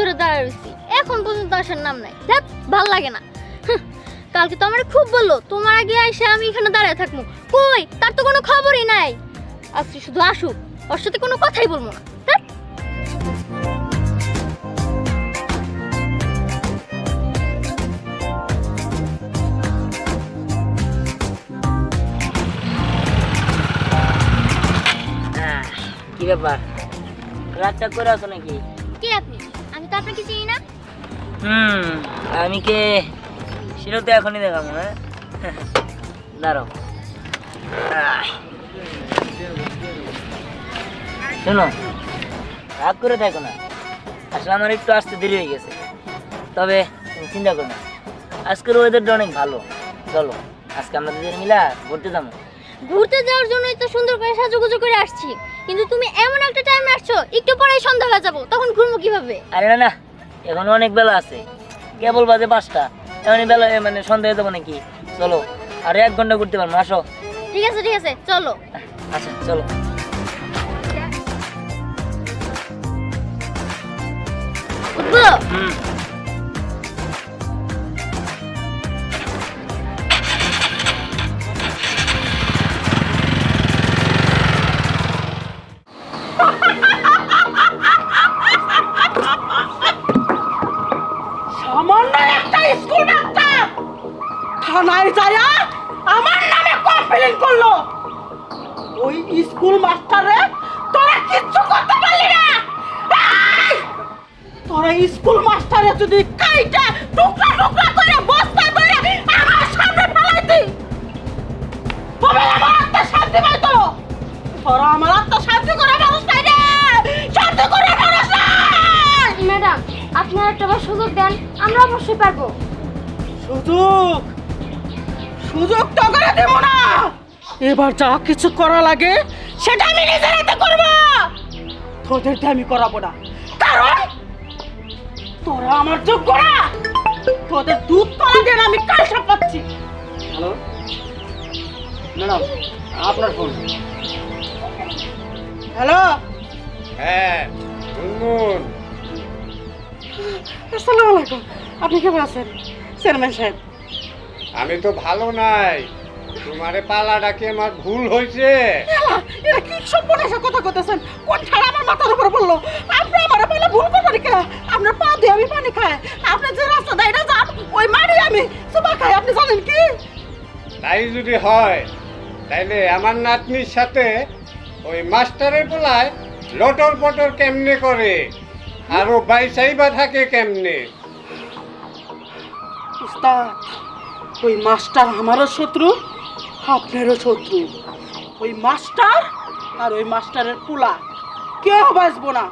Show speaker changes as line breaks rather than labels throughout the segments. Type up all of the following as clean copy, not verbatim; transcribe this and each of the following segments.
ধরে দাঁড়ায় রইছি, এখন পর্যন্ত আসার নাম নাই। দেখ ভাল লাগে না। কালকে তো আমার খুব বললো তোমার আগে এসে আমি এখানে দাঁড়ায় থাকবো, কই তার তো কোনো খবরই নাই। আজকে শুধু আসুক, ওর সাথে কোনো কথাই বলবো না। ধ্যাৎ।
কি ব্যাপার, রাতটা করে আছো নাকি?
কে আপনি? আমি তো আপনাকে চিনি না।
আমি কে সেটা তো এখনই দেখাবো। হ্যাঁ দাঁড়াও। শোনো, রাগ করে থাকো না, আসলে আমার একটু আসতে দেরি হয়ে গেছে। তবে তুমি চিন্তা করো না, আজকের ওয়েদারটা অনেক ভালো। চলো আজকে আমরা দুজন মিলা ঘুরতে যাবো।
ঘুরতে যাওয়ার জন্যই তো সুন্দর করে সাজুগুজু করে আসছি, কিন্তু তুমি এমন একটা টাইমে আসছো একটু পরেই সন্ধ্যা হয়ে যাবো, তখন ঘুরবো কিভাবে?
আরে না না, এখন অনেক বেলা আছে, কেবল বাজে 5টা, এমনই বেলা মানে সন্ধ্যা হয়ে যাবো নাকি? চলো আর 1 ঘন্টা ঘুরতে পারবো, আসো।
ঠিক আছে চলো।
আচ্ছা চলো।
উঠবো?
সামান্য একটা স্কুল বাচ্চা থানায় যায় আমার নামে কমপ্লেইন করলো। ওই স্কুল মাস্টারে তোরা কিচ্ছু করতে পারলি না। এই! তোরা স্কুল মাস্টারে যদি কাইটা টুকরা টুকরা করে বস্তায় ভরে আমার সামনে ফেলাইতি, তবে আমার আত্মা শান্তি পাইতো। তোরা আমার আত্মা শান্তি করে মানুষ নাই রে, শান্তি করে মানুষ নাই।
ম্যাডাম, আপনি আর একটা সুযোগ দেন, আমরা অবশ্যই পারবো।
সুযোগ সুযোগ তো করে দেব না। এবার যা কিছু করা লাগে সেটা আমি নিজের হাতে করব, তোদেরকে আমি করাবো না। কারণ তোরা আমার যোগ্য না। তোদের দুধ তলা দেন আমি কাল সব পাচ্ছি।
হ্যালো ম্যাডাম, আপনার ফোন।
হ্যালো,
হ্যাঁ গুনগুন,
আসসালামু আলাইকুম। আপনি কেমন আছেন চেয়ারম্যান সাহেব?
আমি তো ভালো নাই, তোমারে পালা ডাকে আমার ভুল হয়েছে।
এরা কি সব বনেছে কথা কইতেছেন? কোন ঠাড়া আমার মাথার উপর পড়লো? আপনি আমার পালা ভুল করবেন কে? আপনার পা দিয়ে আমি পানি খাই, আপনি যে রাস্তা দাইরা যান ওই মারি আমি সুবা খাই, আপনি জানেন কি?
তাই যদি হয় তাইলে আমার নাতনির সাথে ওই মাস্টারের পোলায় লটর পটর কেমনে করে, আর ও বাইসাইবা থাকে কেমনে?
উস্তাদ, ওই মাস্টার আমারও শত্রু, আপনারও শত্রু। ওই মাস্টার আর ওই মাস্টারের পোলা কেউ বাঁচবো না।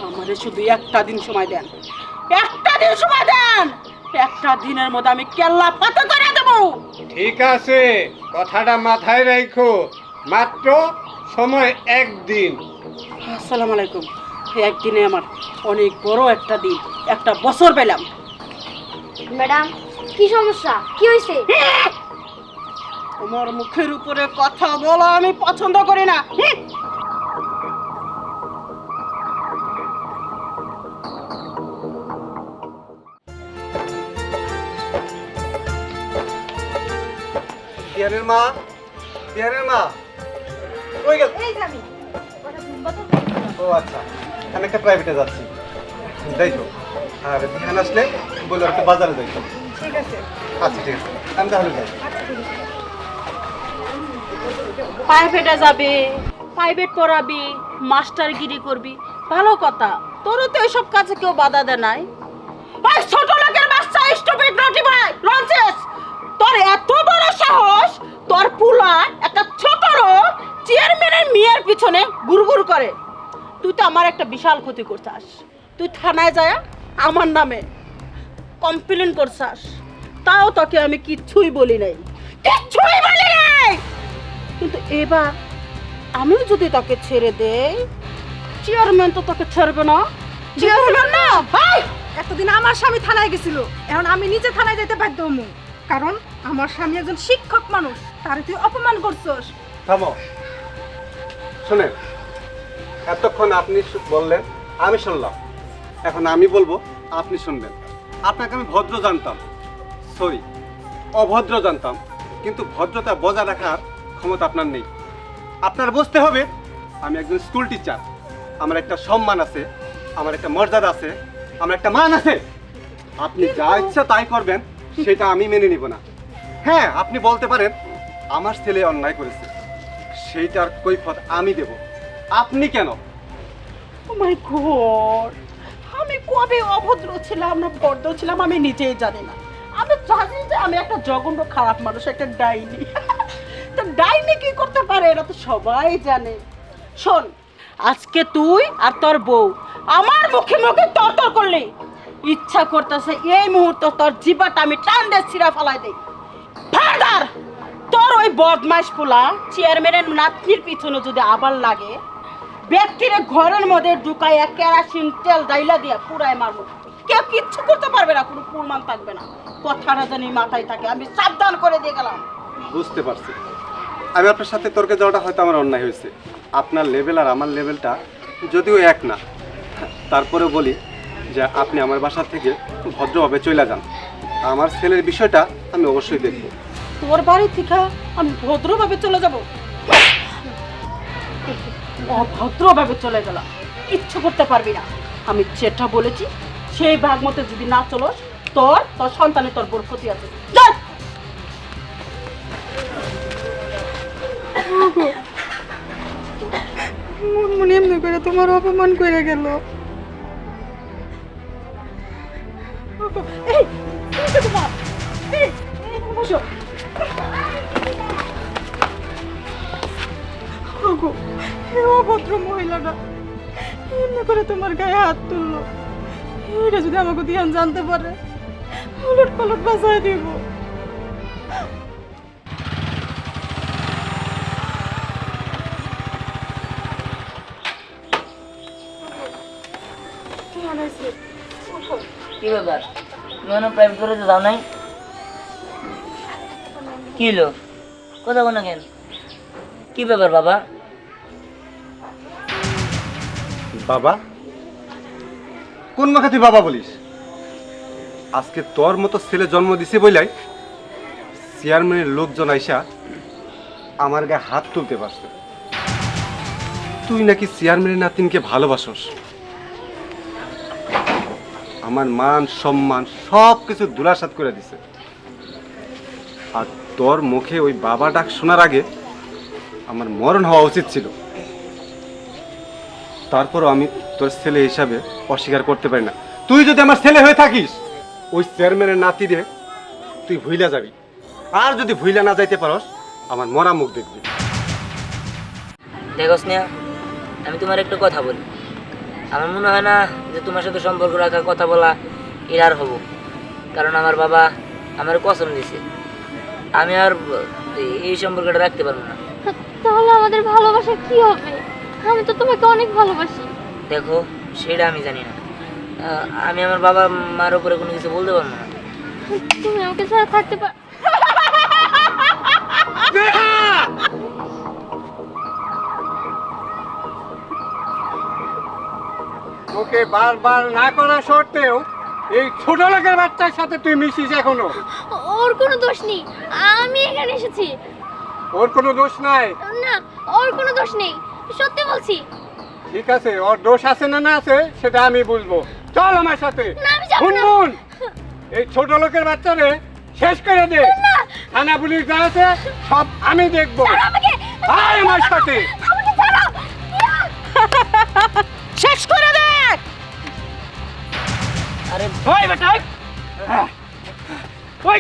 আমারে শুধু একটা দিন সময় দেন, একটা দিন সময় দেন। একটা দিনের মধ্যে আমি কেল্লা পাতা করে দেবো।
ঠিক আছে, কথাটা মাথায় রাখো, মাত্র সময় 1 দিন।
আসসালামু আলাইকুম। এই একদিনে আমার অনেক বড় একটা দিন, একটা বছর পেলাম।
ম্যাডাম, কি সমস্যা, কি হয়েছে?
তোমার মুখের উপরে কথা বলা আমি পছন্দ করি না।
বিহারের মা, বিহারের মা কই গেল? ও আচ্ছা, আমি একটা প্রাইভেটে যাচ্ছি, যাইতো। আর বিহান আসলে বলে একটা বাজারে যাইতো।
ঠিক আছে,
আচ্ছা ঠিক আছে, আমি তাহলে যাই।
প্রাইভেটে যাবি, প্রাইভেট পড়াবি, মাস্টারগিরি করবি, ভালো কথা। তোরও তো এইসব কাজে কেউ বাধা দেয় নাই। ওই ছোট লোকের বাচ্চা স্টুপিড নটি ভাই লঞ্চেস, তোর এত বড় সাহস, তোর পুলা একটা ছোট চেয়ারম্যানের মেয়ের পিছনে গুড়গুড় করে। তুই তো আমার একটা বিশাল ক্ষতি করছাস। তুই থানায় যায় আমার নামে কমপ্লেন করছাস, তাও তোকে আমি কিচ্ছুই বলি নাই, কিচ্ছুই বলি নাই। কিন্তু এবার আমিও যদি তাকে ছেড়ে দেই, চেয়ারম্যান তো তোকে ছাড়বে না। চেয়ারম্যান না ভাই,
এতদিন আমার স্বামী থানায় গেছিল, এখন আমি নিজে থানায় যেতে বাধ্য হমু, কারণ আমার স্বামী একজন শিক্ষক মানুষ, তারে তুই অপমান করছস।
থামো, শুনেন, এতক্ষণ আপনি বললেন, আমি শুনলাম,
এখন আমি বলবো, আপনি শুনবেন। আপনাকে আমি ভদ্র জানতাম, সরি অভদ্র জানতাম, কিন্তু ভদ্রতা বজায় রাখার ক্ষমতা আপনার নেই। আপনার বুঝতে হবে আমি একজন স্কুল টিচার, আমার একটা সম্মান আছে, আমার একটা মর্যাদা আছে, আমার একটা মান আছে। আপনি যা ইচ্ছা তাই করবেন সেটা আমি মেনে নিব না। হ্যাঁ, আপনি বলতে পারেন আমার ছেলে অন্যায় করেছে, সেইটার কৈফিয়ত আমি দেব, আপনি কেন?
ও মাই গড, আমি কবে অভদ্র ছিলাম না ভদ্র ছিলাম আমি নিজেই জানি না। আমি জানি যে আমি একটা জঘন্য খারাপ মানুষ, একটা ডাইনি। তো ডাইনি কি করতে পারে এটা তো সবাই জানে। শোন, আজকে তুই আর তোর বউ আমার মুখে মুখে তর্ক করলি, ইচ্ছা করতেছে এই মুহূর্তে তোর জিবাটা আমি টান দিয়ে ছিঁড়া ফেলাই দেই। ফাদার, তোর ওই বদমাইশ পোলা চেয়ারম্যানের নাতনির পিছনে যদি আবার লাগে, ব্যক্তির ঘরের মধ্যে ঢুকাইয়া কেরাসিন তেল ডাইলা দিয়া পুরাই মারবো। কেউ কিচ্ছু করতে পারবে না, কোনো প্রমাণ থাকবে না। কথাটা জানি মাথায় থাকে, আমি সাবধান করে দিয়ে গেলাম।
বুঝতে পারছি, আমি আপনার সাথে তর্কে যাওয়াটা হয়তো আমার অন্যায় হয়েছে। আপনার লেভেল আর আমার লেভেলটা যদিও এক না, তারপরে বলি যে আপনি আমার বাসা থেকে ভদ্রভাবে চলে যান। আমার ছেলের বিষয়টা আমি অবশ্যই দেখব।
তোর বাড়ি থেকে আমি ভদ্রভাবে চলে যাব? অভদ্রভাবে চলে গেলাম, কিচ্ছু করতে পারবি না। আমি যেটা বলেছি সেই ভাগ মতো যদি না চলোস, তোর তোর সন্তানের তোর বড় ক্ষতি আছে। যা।
মনে এমনি করে তোমার অপমান করে গেল।
এই, কি হয়েছে তোমার? এই, এখানে বসো।
ওগো, এই অভদ্র মহিলাটা এমনি করে তোমার গায়ে হাত তুললো। এটা যদি আমাকে ধ্যান জানতে পারে, উলট পালট বাঁচাই দিব।
কি ব্যাপার, তুমি এখনো প্রাইভেট কলেজে যাও নাই? কি হলো, কথা বলো না কেন? কি ব্যাপার বাবা?
বাবা? কোন মুখে তুই বাবা বলিস? আজকে তোর মতো ছেলে জন্ম দিছে বইলাই চেয়ারম্যানের লোকজন আইসা আমার গায়ে হাত তুলতে পারছে। তুই নাকি চেয়ারম্যানের নাতিনকে ভালোবাসস। আমার মান সম্মান সব কিছু ধুলাসাৎ করে দিছে। আর তোর মুখে ওই বাবা ডাক শোনার আগে আমার মরণ হওয়া উচিত ছিল। তারপরও আমি তোর ছেলে হিসাবে অস্বীকার করতে পারি না। তুই যদি আমার ছেলে হয়ে থাকিস, ওই চেয়ারম্যানের নাতি রে তুই ভুইলা যাবি। আর যদি ভুইলা না যাইতে পারস, আমার মরা মুখ দেখবি।
দেখো স্নেহা, আমি তোমার একটা কথা বলি। আমার মনে হয় না যে তোমার সাথে সম্পর্ক রাখা, কথা বলা এর আর হবো। কারণ আমার বাবা আমার কসম দিছে, আমি আর এই সম্পর্কটা রাখতে পারবো না।
তাহলে আমাদের ভালোবাসা কি হবে? আমি তো তোমাকে অনেক ভালোবাসি।
দেখো, সেটা আমি জানি না। আমি আমার বাবা মার উপরে কোনো কিছু বলতে পারবো না।
তুমি আমাকে ছাড়া থাকতে পার।
ওকে বারবার না করা সত্ত্বেও এই ছোট লোকের বাচ্চার সাথে তুই মিশিস এখনো।
ওর কোনো দোষ নেই, আমি এখানে এসেছি।
ওর কোনো দোষ নাই?
না, ওর কোনো দোষ নেই, সত্যি বলছি।
ঠিক আছে, ওর দোষ আছে না না আছে সেটা আমি বুঝবো। চল আমার সাথে।
না, আমি যাবো না।
শুনুন, এই ছোট লোকের বাচ্চারে শেষ করে দে। থানা পুলিশ যা আছে সব আমি দেখবো।
আমাকে
আয় আমার সাথে।
আমাকে ছাড়ো।
শেষ করে দে।
আরে
ওই বেটা ওই। ওই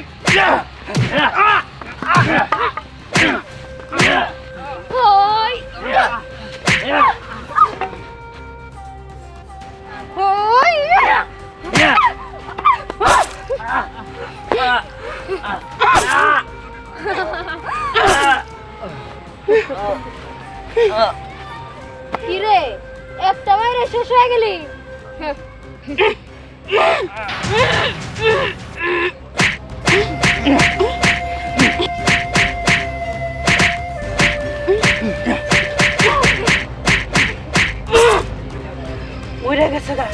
ওই ওই কি রে, একটা বাইরে শেষ হয়ে গেলি?
মরে গেছে গা,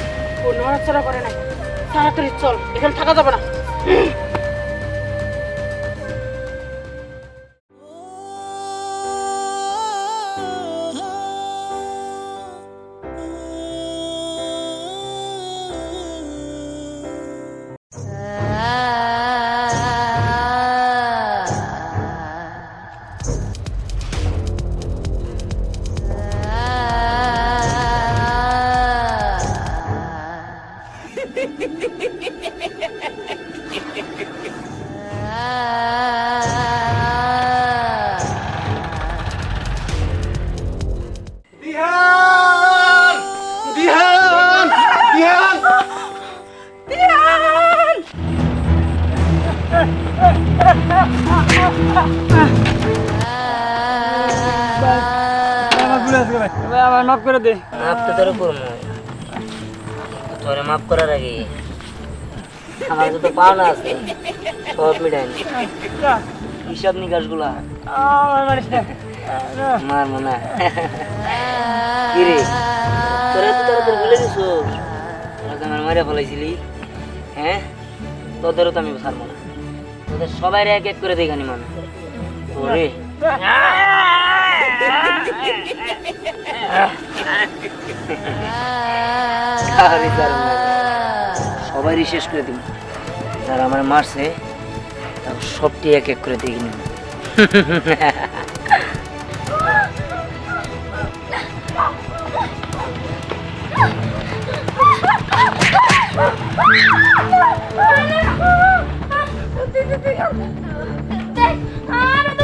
ও নড়াচড়া তাড়াতাড়ি চল, এখানে থাকা যাবে না।
দিহান দিহান দিহান
আমার মাফ করে দে। মাফ তো তোর করবো, তোরে মাফ করার আগে আমার যত পাওনা আছে সব মিটাই হিসাব নিকাশ গুলা মারবো না। কিরে তোরা তো তাড়াতাড়ি ভুলে গেছিস, তোরা তো আমার মারা ফেলাইছিলি। হ্যাঁ, তোদেরও তো আমি ছাড়বো না, তোদের সবাই এক এক করে দেখানি মানে তোরে সবাই শেষ করে দিব। যারা আমার মারছে তাও সবটি এক এক করে দেখে নিব।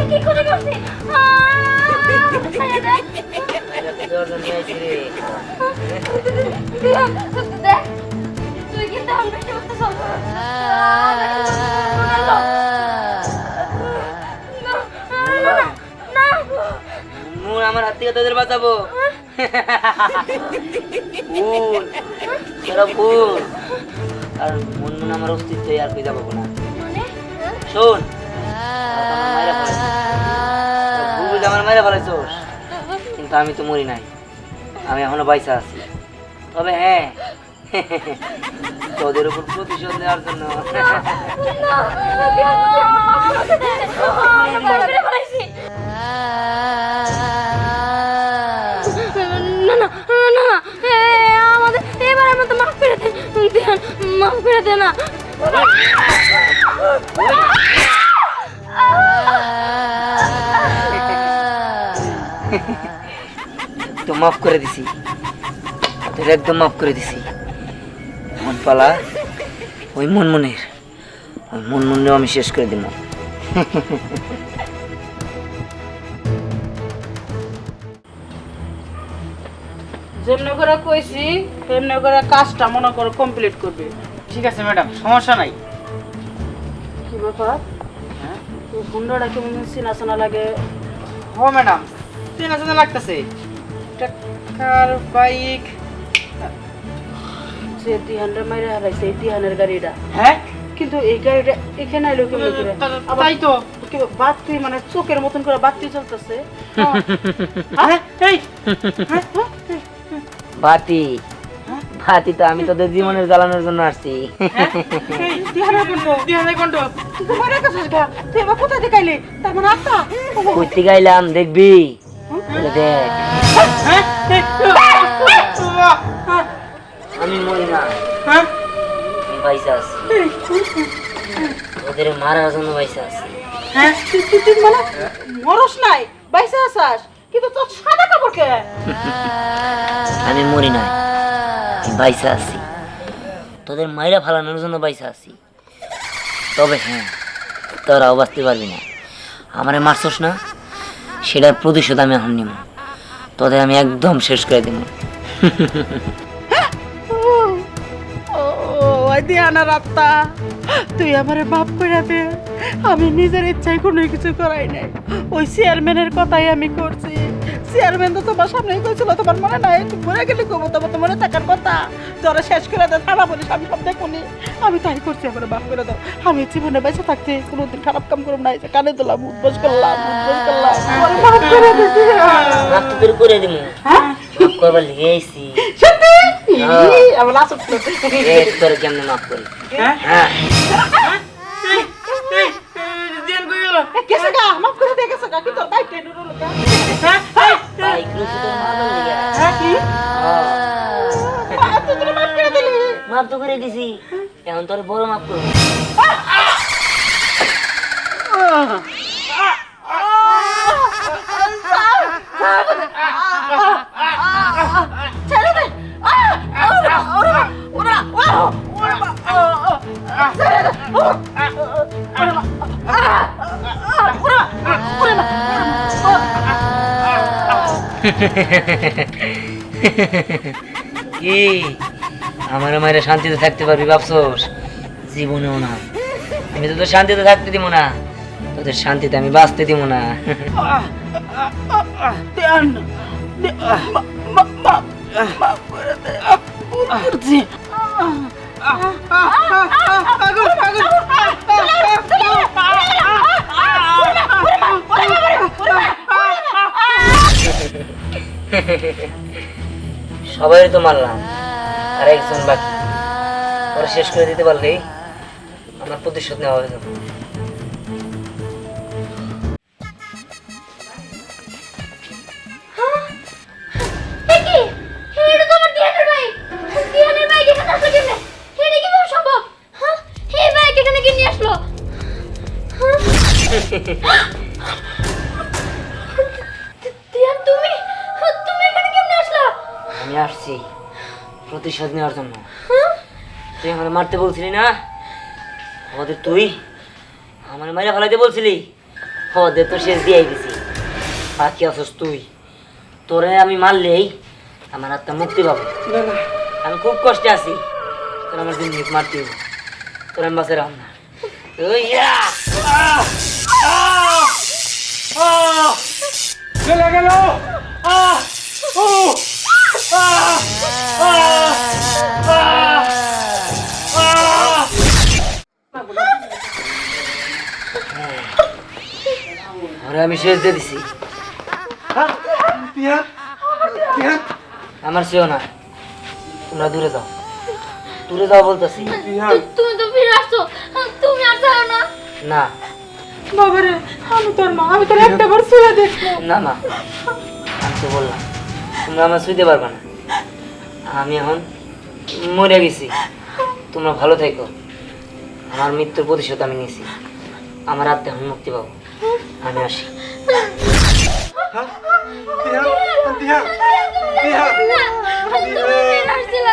কি করে করছি? তুই কিন্তু আমার বেশি করতে
আমার হাত থেকে তোদের বাঁচাবো। ভুল তোরা ভুল, কারণ মন মনে আমার অস্তিত্ব আর কই যাবো না। শোন, আমার মায়েরা ফেলাইছোস, কিন্তু আমি তো মরি নাই, আমি এখনো বাইসা আছি। তবে হ্যাঁ, তোদের উপর প্রতিশোধ নেওয়ার জন্য
আমাদের এবারের মতো মাফ করে দে, মাফ করে দে না।
তো মাফ করে দিছি, তোদের একদম মাফ করে দিছি। মন পালা ওই মনমনের, ওই মনমনেও আমি শেষ করে দিব।
যেমনি করে কইছি তেমনি করে কাজটা মনে করো কমপ্লিট করবে।
ঠিক আছে ম্যাডাম, সমস্যা নাই।
কি ব্যাপার? হ্যাঁ, এই হুন্ডাটা কেমন চেনা চেনা লাগে।
ও ম্যাডাম, চেনা চেনা লাগতেছে। টাকার বাইক।
যে দিহানের মাইরে হারাইছে এই দিহানের গাড়িটা,
হ্যাঁ,
কিন্তু এই গাড়িটা এখানে আইলো কেমন করে?
তাই তো।
বাতি মানে চোখের মতন করে বাতি জ্বলতেছে।
হ্যাঁ, এই
বাতি বাতি তো আমি তোদের জীবনের জ্বালানোর জন্য আসছি। করতে গাইলাম দেখবি, দেখ আমি মরি না, আমি বাইসা আছি, ওদের মারার জন্য বাইসা আছি।
হ্যাঁ, তুই মানে মরস নাই, বাইসা আসাস, কিন্তু তোর সাদা কাপড় কে?
আমি মরি নাই, আমি বাইসা আছি, তোদের মাইরা ফালানোর জন্য বাইসা আছি। তবে হ্যাঁ, তোরাও বাঁচতে পারবি না। আমারে মারছস না, সেটার প্রতিশোধ আমি এখন নিব, তোদের আমি একদম শেষ করে দেব।
দিহানা রাত্তা, তুই আমারে মাফ করে দে। আমি নিজের ইচ্ছায় কোনো কিছু করাই নাই, ওই চেয়ারম্যানের কথাই আমি করছি। চেয়ারম্যান তো তোমার সামনেই কইছিল, তোমার মনে নাই? তুই মরে গেলে কবো, তবে তো মনে থাকার কথা। তোরা শেষ করে দে, থানা বলিস আমি সব দেখুনি। আমি তাই করছি, আমার মাফ করে দাও। আমি জীবনে বেঁচে থাকতে কোনোদিন খারাপ কাম করব না। কানে দিলাম, উদ্বোস করলাম, আমার মাফ করে দে।
মাফ তো তোর করে দিব, মাফ করবার লিগে আইছি।
সত্যি? আমার আসল
তোর কেমনে মাফ করি
হ্যাঁ
হ্যাঁ
দিয়ান কই গেল
কেসে গা মাফ করে দে কেসে গা কি তোর বাইক টেনে রলো গা
বাইক লুচি তোর মারবার লেগে
হ্যাঁ কি
মাফ তো করে দিছি এখন তোর বড় মাফ করবো কি আমার মায়েরা শান্তিতে থাকতে পারবি ভাবছোস জীবনেও না আমি তোদের শান্তিতে থাকতে দিব না তোদের শান্তিতে আমি বাঁচতে দিব না সবাই তো মারলাম আর একজন বাকি ওরা শেষ করে দিতে পারলেই আমার প্রতিশোধ নেওয়া হয়ে যাবে আমি আসছি প্রতিশোধ নেওয়ার জন্য তুই আমার মারতে বলছিলি না ওদের তুই আমার মাইরা ফেলাইতে বলছিলি ওদের তো শেষ দিয়েই দিছি বাকি আছিস তুই তোরে আমি মারলেই আমার আত্মা মুক্তি পাবে আমি খুব কষ্টে আছি তোর আমার দিন মারতে হবে তোর আমি বাসে রাম না
চলে গেল
ওরে আমি শেষ দিয়ে দিছি আমার সেও না তোমরা দূরে যাও বলতেছি
তুমি তো ফিরে আসছো তুমি আর যাও না
না
বাবারে আমি তোর মা, আমি তোর একটা বার ছুঁয়ে দেখবো।
না মা আমি তো বললাম তোমরা আমার শুইতে পারবে না আমি এখন মরে গেছি তোমরা ভালো থেকো আমার মৃত্যুর প্রতিশোধ আমি নিয়েছি আমার আত্মা এখন মুক্তি পাবো আমি আসি
তুমি ফিরে আসছিলে